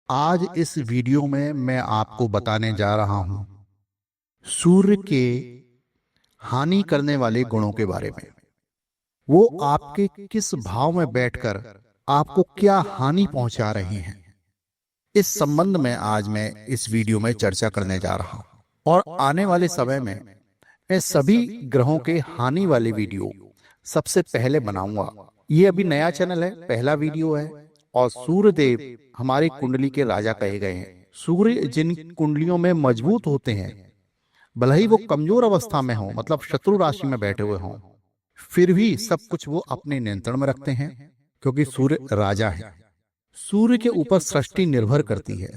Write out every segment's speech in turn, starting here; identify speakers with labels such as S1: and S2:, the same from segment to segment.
S1: आज इस वीडियो में मैं आपको बताने जा रहा हूं सूर्य के हानि करने वाले गुणों के बारे में। वो आपके किस भाव में बैठकर आपको क्या हानि पहुंचा रहे हैं, इस संबंध में आज मैं इस वीडियो में चर्चा करने जा रहा हूं। और आने वाले समय में मैं सभी ग्रहों के हानि वाले वीडियो सबसे पहले बनाऊंगा। ये अभी नया चैनल है, पहला वीडियो है। और सूर्य देव हमारी कुंडली के राजा कहे गए हैं। सूर्य जिन कुंडलियों में मजबूत होते हैं, भले ही वो कमजोर अवस्था में हो, मतलब शत्रु राशि में बैठे हुए हों, फिर भी सब कुछ वो अपने नियंत्रण में रखते हैं, क्योंकि सूर्य राजा है। सूर्य के ऊपर सृष्टि निर्भर करती है।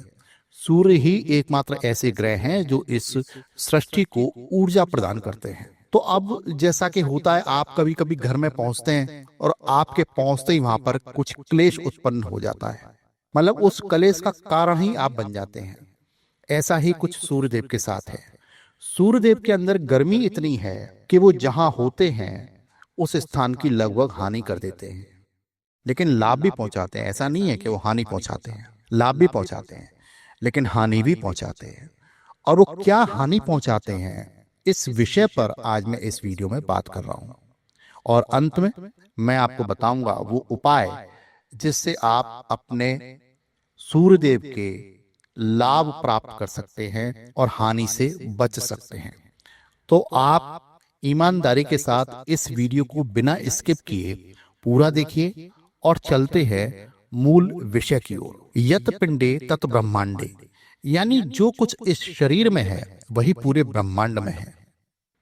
S1: सूर्य ही एकमात्र ऐसे ग्रह हैं जो इस सृष्टि को ऊर्जा प्रदान करते हैं। तो अब जैसा कि होता है, आप कभी कभी घर में पहुंचते हैं और आपके पहुंचते ही वहां पर कुछ क्लेश उत्पन्न हो जाता है, मतलब उस क्लेश का कारण ही आप बन जाते हैं। ऐसा ही कुछ सूर्यदेव के साथ है। सूर्यदेव के अंदर गर्मी इतनी है कि वो जहां होते हैं उस स्थान की लगभग हानि कर देते हैं, लेकिन लाभ भी पहुंचाते हैं। ऐसा नहीं है कि वो हानि पहुंचाते हैं, लाभ भी पहुंचाते हैं, लेकिन हानि भी पहुंचाते हैं। और वो क्या हानि पहुंचाते हैं, इस विषय पर आज मैं इस वीडियो में बात कर रहा हूं। और अंत में मैं आपको बताऊंगा वो उपाय जिससे आप अपने सूर्यदेव के लाभ प्राप्त कर सकते हैं और हानि से बच सकते हैं। तो आप ईमानदारी के साथ इस वीडियो को बिना स्किप किए पूरा देखिए और चलते हैं मूल विषय की ओर। यत पिंडे तत् ब्रह्मांडे, यानी जो कुछ इस शरीर में है वही पूरे ब्रह्मांड में है।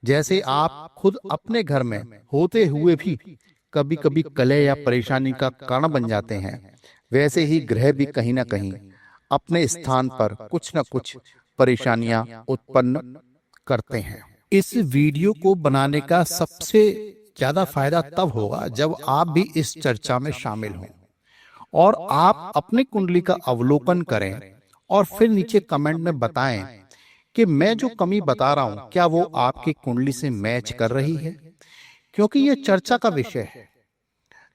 S1: जैसे आप खुद अपने घर में होते हुए भी कभी कभी कलह या परेशानी का कारण बन जाते हैं, वैसे ही ग्रह भी कहीं ना कहीं अपने स्थान पर कुछ न कुछ परेशानियां उत्पन्न करते हैं। इस वीडियो को बनाने का सबसे ज्यादा फायदा तब होगा जब आप भी इस चर्चा में शामिल हों और आप अपनी कुंडली का अवलोकन करें और फिर नीचे कमेंट में बताएं कि मैं जो कमी बता रहा हूं क्या वो आपकी कुंडली से मैच कर रही है, क्योंकि ये चर्चा का विषय है।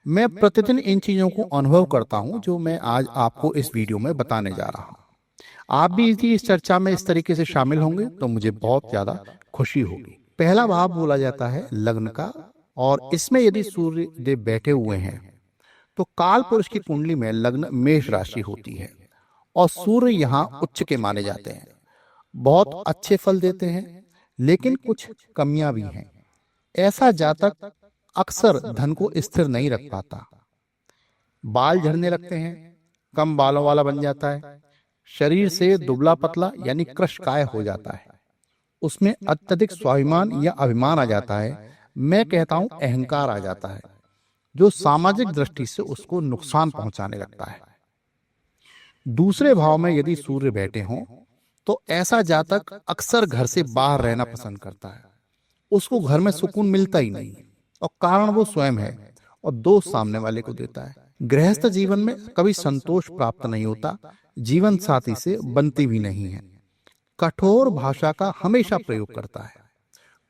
S1: मैं प्रतिदिन इन चीजों को अनुभव करता हूं जो मैं आज आपको इस वीडियो में बताने जा रहा हूं। आप भी यदि इस चर्चा में इस तरीके से शामिल होंगे तो मुझे बहुत ज्यादा खुशी होगी। पहला भाव बोला जाता है लग्न का, और इसमें यदि सूर्य देव बैठे हुए हैं तो काल पुरुष की कुंडली में लग्न मेष राशि होती है और सूर्य यहाँ उच्च के माने जाते हैं। बहुत अच्छे फल देते हैं, लेकिन कुछ कमियां भी हैं। ऐसा जातक अक्सर धन को स्थिर नहीं रख पाता, बाल झड़ने लगते हैं, कम बालों वाला बन जाता है, शरीर से दुबला पतला यानी कृशकाय हो जाता है, उसमें अत्यधिक स्वाभिमान या अभिमान आ जाता है, मैं कहता हूं अहंकार आ जाता है, जो सामाजिक दृष्टि से उसको नुकसान पहुंचाने लगता है। दूसरे भाव में यदि सूर्य बैठे हों तो ऐसा जातक अक्सर घर से बाहर रहना पसंद करता है, उसको घर में सुकून मिलता ही नहीं है, और कारण वो स्वयं है और दोष सामने वाले को देता है। गृहस्थ जीवन में कभी संतोष प्राप्त नहीं होता, जीवन साथी से बनती भी नहीं है, कठोर भाषा का हमेशा प्रयोग करता है,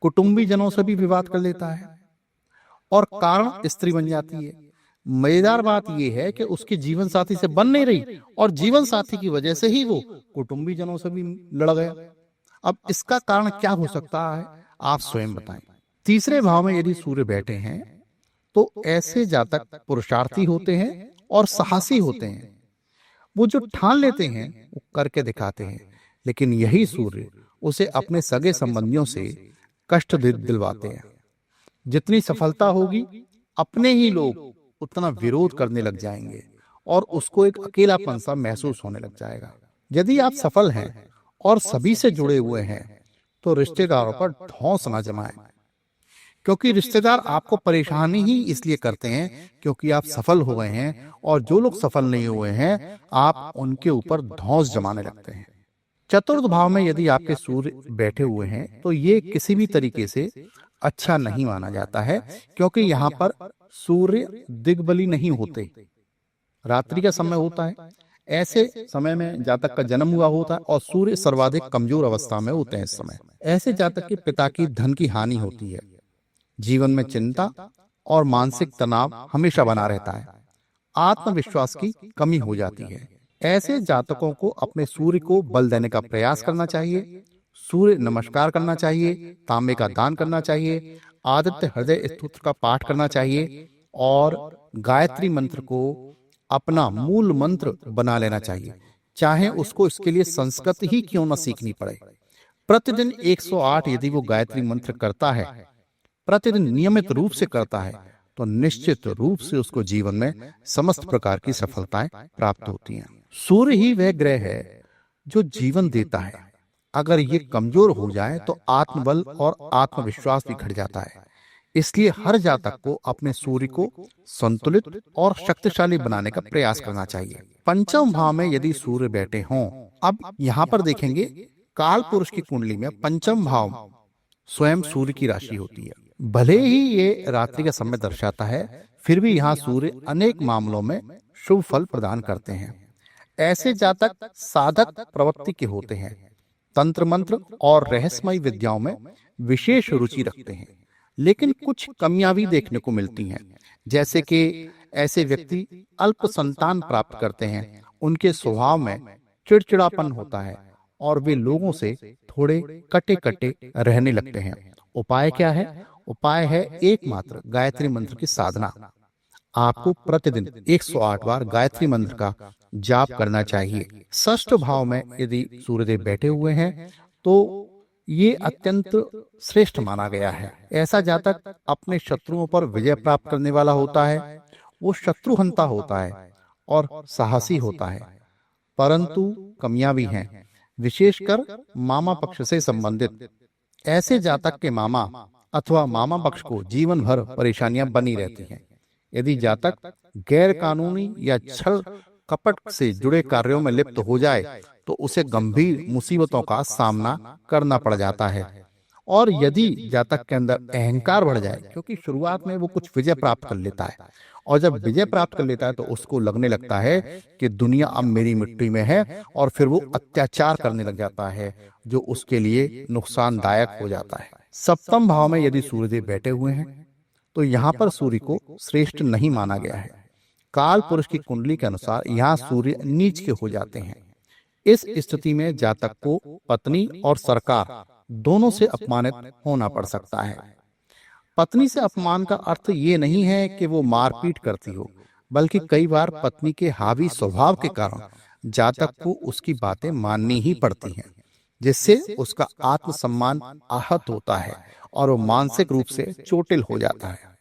S1: कुटुंबी जनों से भी विवाद कर लेता है और कारण स्त्री बन जाती है। मजेदार बात यह है कि उसके जीवन साथी से बन नहीं रही और जीवन साथी की वजह से ही वो कुटुंबी जनों से भी लड़ गया। अब इसका कारण क्या हो सकता है, आप स्वयं बताएं। तीसरे भाव में यदि सूर्य बैठे हैं तो ऐसे जातक पुरुषार्थी होते हैं और साहसी होते हैं। वो जो ठान लेते हैं वो करके दिखाते हैं, लेकिन यही सूर्य उसे अपने सगे संबंधियों से कष्ट दिलवाते हैं। जितनी सफलता होगी अपने ही लोग उतना विरोध करने लग जाएंगे और उसको एक अकेलापन सा महसूस होने लग जाएगा। यदि आप सफल हैं और सभी से जुड़े हुए हैं तो रिश्तेदारों पर धौंस ना जमाएं, क्योंकि रिश्तेदार आपको परेशानी ही इसलिए करते हैं क्योंकि आप सफल हो गए हैं, और जो लोग सफल नहीं हुए हैं आप उनके ऊपर धौंस जमाने लगते हैं। चतुर्थ भाव में यदि आपके सूर्य बैठे हुए हैं तो ये किसी भी तरीके से अच्छा नहीं माना जाता है, क्योंकि यहाँ पर सूर्य दिग्बली नहीं होते, रात्रि का समय होता है। ऐसे समय में जातक का जन्म हुआ होता है और सूर्य सर्वाधिक कमजोर अवस्था में होते हैं। इस समय ऐसे जातक के पिता की धन की हानि होती है, जीवन में चिंता और मानसिक तनाव हमेशा बना रहता है, आत्मविश्वास की कमी हो जाती है। ऐसे जातकों को अपने सूर्य को बल देने का प्रयास करना चाहिए। सूर्य नमस्कार करना चाहिए, तांबे का दान करना चाहिए, आदित्य हृदय स्तोत्र का पाठ करना चाहिए और गायत्री मंत्र को अपना मूल मंत्र बना लेना चाहिए, चाहे उसको इसके लिए संस्कृत ही क्यों न सीखनी पड़े। प्रतिदिन 108 यदि वो गायत्री मंत्र करता है, प्रतिदिन नियमित रूप से करता है, तो निश्चित रूप से उसको जीवन में समस्त प्रकार की सफलताएं प्राप्त होती हैं। सूर्य ही वह ग्रह है जो जीवन देता है। अगर ये कमजोर हो जाए तो आत्मबल और आत्मविश्वास भी घट जाता है। इसलिए हर जातक को अपने सूर्य को संतुलित और शक्तिशाली बनाने का प्रयास करना चाहिए। पंचम भाव में यदि सूर्य बैठे हों, अब यहाँ पर देखेंगे काल पुरुष की कुंडली में पंचम भाव स्वयं सूर्य की राशि होती है। भले ही ये रात्रि का समय दर्शाता है, फिर भी यहाँ सूर्य अनेक मामलों में शुभ फल प्रदान करते हैं। ऐसे जातक साधक प्रवृत्ति के होते हैं, तंत्र मंत्र और रहस्यमय विद्याओं में विशेष रुचि रखते हैं, लेकिन कुछ कमियां भी देखने को मिलती हैं। जैसे कि ऐसे व्यक्ति अल्प संतान प्राप्त करते हैं, उनके स्वभाव में चिड़चिड़ापन होता है और वे लोगों से थोड़े कटे कटे रहने लगते हैं। उपाय क्या है? उपाय है एकमात्र गायत्री मंत्र की साधना। आपको प्रतिदिन 108 बार गायत्री मंत्र का जाप करना चाहिए। षष्ठ भाव में यदि सूर्यदेव बैठे हुए हैं तो ये अत्यंत श्रेष्ठ माना गया है। ऐसा जातक अपने शत्रुओं पर विजय प्राप्त करने वाला होता है। वो शत्रुहंता होता है और साहसी होता है, परंतु कमियां भी हैं, विशेषकर मामा पक्ष से संबंधित। ऐसे जातक के मामा अथवा मामा पक्ष को जीवन भर परेशानियां बनी रहती हैं। यदि जातक गैर कानूनी या छल कपट से जुड़े कार्यों में लिप्त हो जाए तो उसे गंभीर मुसीबतों का सामना करना पड़ जाता है। और यदि जातक के अंदर अहंकार बढ़ जाए, क्योंकि शुरुआत में वो कुछ विजय प्राप्त कर लेता है और जब विजय प्राप्त कर लेता है तो उसको लगने लगता है कि दुनिया अब मेरी मिट्टी में है, और फिर वो अत्याचार करने लग जाता है जो उसके लिए नुकसानदायक हो जाता है। सप्तम भाव में यदि सूर्यदेव बैठे हुए हैं तो यहाँ पर सूर्य को श्रेष्ठ नहीं माना गया है। काल पुरुष की कुंडली के अनुसार यहाँ सूर्य नीच के हो जाते हैं। इस स्थिति में जातक को पत्नी और सरकार दोनों से अपमानित होना पड़ सकता है। पत्नी से अपमान का अर्थ ये नहीं है कि वो मारपीट करती हो, बल्कि कई बार पत्नी के हावी स्वभाव के कारण जातक को उसकी बातें माननी ही पड़ती हैं, जिससे उसका आत्मसम्मान आहत होता है और वो मानसिक रूप से चोटिल हो जाता है।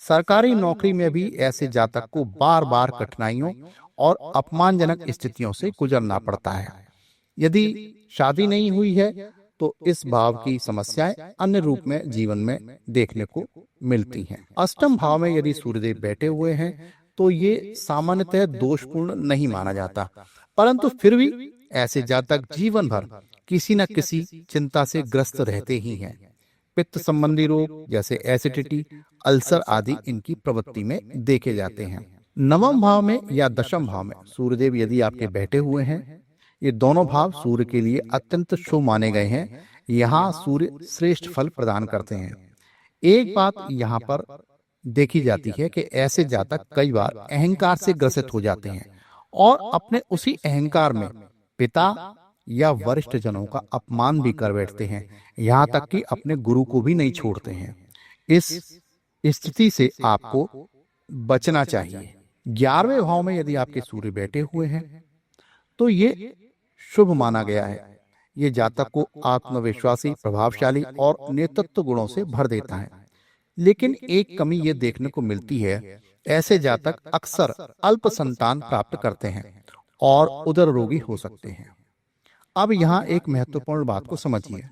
S1: सरकारी नौकरी में भी ऐसे जातक को बार बार कठिनाइयों और अपमानजनक स्थितियों से गुजरना पड़ता है। यदि शादी नहीं हुई है तो इस भाव की समस्याएं अन्य रूप में जीवन में देखने को मिलती हैं। अष्टम भाव में यदि सूर्यदेव बैठे हुए हैं तो ये सामान्यतः दोषपूर्ण नहीं माना जाता, परंतु फिर भी ऐसे जातक जीवन भर किसी न किसी चिंता से ग्रस्त रहते ही हैं। पित्त संबंधी रोग जैसे एसिडिटी, अल्सर आदि इनकी प्रवृत्ति में देखे जाते हैं। नवम भाव में या दशम भाव में सूर्यदेव यदि आपके बैठे हुए हैं, ये दोनों भाव सूर्य के लिए अत्यंत शुभ माने गए हैं। यहाँ सूर्य श्रेष्ठ फल प्रदान करते हैं। एक बात यहाँ पर देखी जाती है कि ऐसे जातक कई बार अहंकार से ग्रसित हो जाते हैं और अपने उसी अहंकार में पिता या वरिष्ठ जनों का अपमान भी कर बैठते हैं, यहाँ तक कि अपने गुरु को भी नहीं छोड़ते हैं। इस स्थिति से आपको बचना चाहिए। 11वें भाव में यदि आपके सूर्य बैठे हुए हैं तो ये शुभ माना गया है। ये जातक को आत्मविश्वासी, प्रभावशाली और नेतृत्व गुणों से भर देता है। लेकिन एक कमी ये देखने को मिलती है, ऐसे जातक अक्सर अल्प संतान प्राप्त करते हैं और उदर रोगी हो सकते हैं। अब यहाँ एक महत्वपूर्ण बात को समझिए।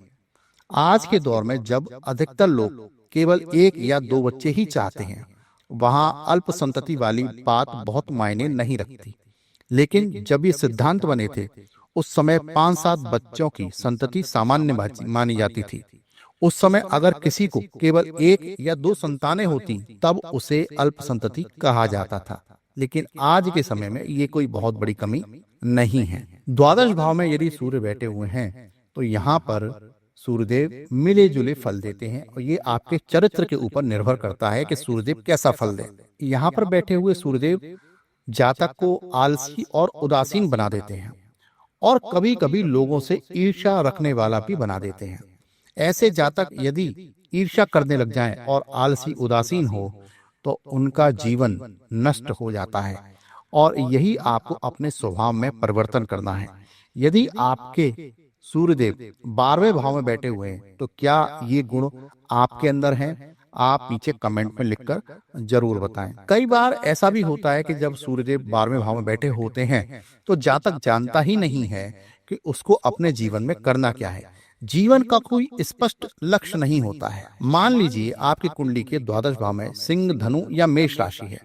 S1: आज के दौर में जब अधिकतर लोग केवल 1 या 2 बच्चे ही चाहते हैं, वहाँ अल्प संतति वाली बात बहुत मायने नहीं रखती। लेकिन जब ये सिद्धांत बने थे उस समय 5-7 बच्चों की संतति सामान्य मानी जाती थी। उस समय अगर किसी को केवल 1 या 2 संतानें होती तब उसे अल्प संतति कहा जाता था। लेकिन आज के समय में ये कोई बहुत बड़ी कमी नहीं है। द्वादश भाव में यदि सूर्य बैठे हुए हैं तो यहाँ पर सूर्यदेव मिले जुले फल देते हैं और ये आपके चरित्र के ऊपर निर्भर करता है कि सूर्यदेव कैसा फल दे। यहाँ पर बैठे हुए सूर्यदेव जातक को आलसी और उदासीन बना देते हैं और कभी कभी लोगों से ईर्ष्या रखने वाला भी बना देते हैं। ऐसे जातक यदि ईर्ष्या करने लग जाएं और आलसी उदासीन हो तो उनका जीवन नष्ट हो जाता है और यही आपको अपने स्वभाव में परिवर्तन करना है। यदि आपके सूर्यदेव 12वें भाव में बैठे हुए हैं तो क्या ये गुण आपके अंदर हैं? आप नीचे कमेंट में लिखकर जरूर बताएं। कई बार ऐसा भी होता है कि जब सूर्यदेव 12वें भाव में बैठे होते हैं तो जातक जानता ही नहीं है कि उसको अपने जीवन में करना क्या है। जीवन का कोई स्पष्ट लक्ष्य नहीं होता है। मान लीजिए आपकी कुंडली के द्वादश भाव में सिंह, धनु या मेष राशि है,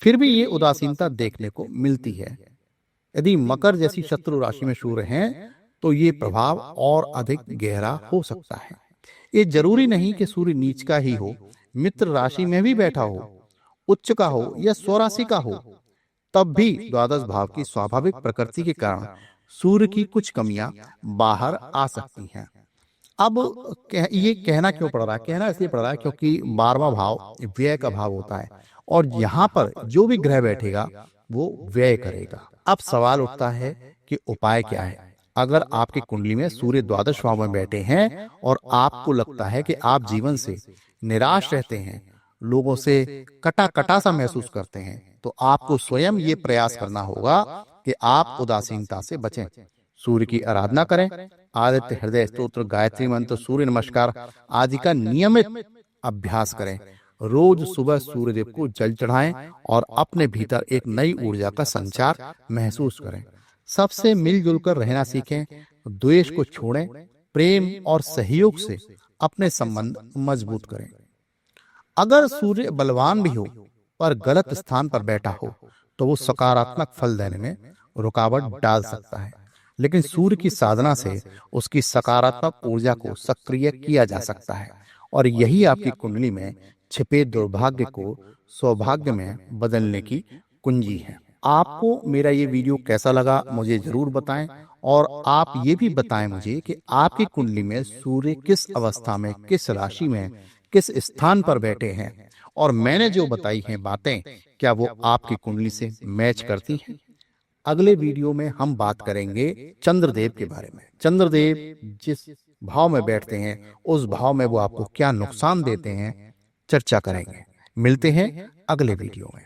S1: फिर भी ये उदासीनता देखने को मिलती है। यदि मकर जैसी शत्रु राशि में सूर्य हैं तो ये प्रभाव और अधिक गहरा हो सकता है। ये जरूरी नहीं कि सूर्य नीच का ही हो, मित्र राशि में भी बैठा हो, उच्च का हो या स्वराशि का हो, तब भी द्वादश भाव की स्वाभाविक प्रकृति के कारण सूर्य की कुछ कमियां बाहर आ सकती हैं। अब ये कहना क्यों पड़ रहा है? कहना इसलिए पड़ रहा है क्योंकि 12वां भाव व्यय का भाव होता है और यहाँ पर जो भी ग्रह बैठेगा वो व्यय करेगा। अब सवाल उठता है कि उपाय क्या है? अगर आपकी कुंडली में सूर्य द्वादश भाव में बैठे हैं और आपको लगता है कि आप जीवन से निराश रहते हैं, लोगों से कटा कटा सा महसूस करते हैं, तो आपको स्वयं ये प्रयास करना होगा कि आप उदासीनता से बचें। सूर्य की आराधना करें, आदित्य हृदय स्तोत्र, गायत्री मंत्र, सूर्य नमस्कार आदि का नियमित अभ्यास करें। रोज सुबह सूर्यदेव को जल चढ़ाएं और अपने भीतर एक नई ऊर्जा का संचार महसूस करें। सबसे मिलजुल कर रहना सीखें, द्वेष को छोड़ें, प्रेम और सहयोग से अपने संबंध मजबूत करें। अगर सूर्य बलवान भी हो पर गलत स्थान पर बैठा हो तो वो सकारात्मक फल देने में रुकावट डाल सकता है, लेकिन सूर्य की साधना से उसकी सकारात्मक ऊर्जा को सक्रिय किया जा सकता है और यही आपकी कुंडली में छिपे दुर्भाग्य को सौभाग्य में बदलने की कुंजी है। आपको मेरा ये वीडियो कैसा लगा मुझे जरूर बताएं और आप ये भी बताएं मुझे कि आपकी कुंडली में सूर्य किस अवस्था में, किस राशि में, किस स्थान पर बैठे हैं और मैंने जो बताई हैं बातें क्या वो आपकी कुंडली से मैच करती हैं। अगले वीडियो में हम बात करेंगे चंद्रदेव के बारे में। चंद्रदेव जिस भाव में बैठते हैं उस भाव में वो आपको क्या नुकसान देते हैं चर्चा करेंगे। मिलते हैं अगले वीडियो में।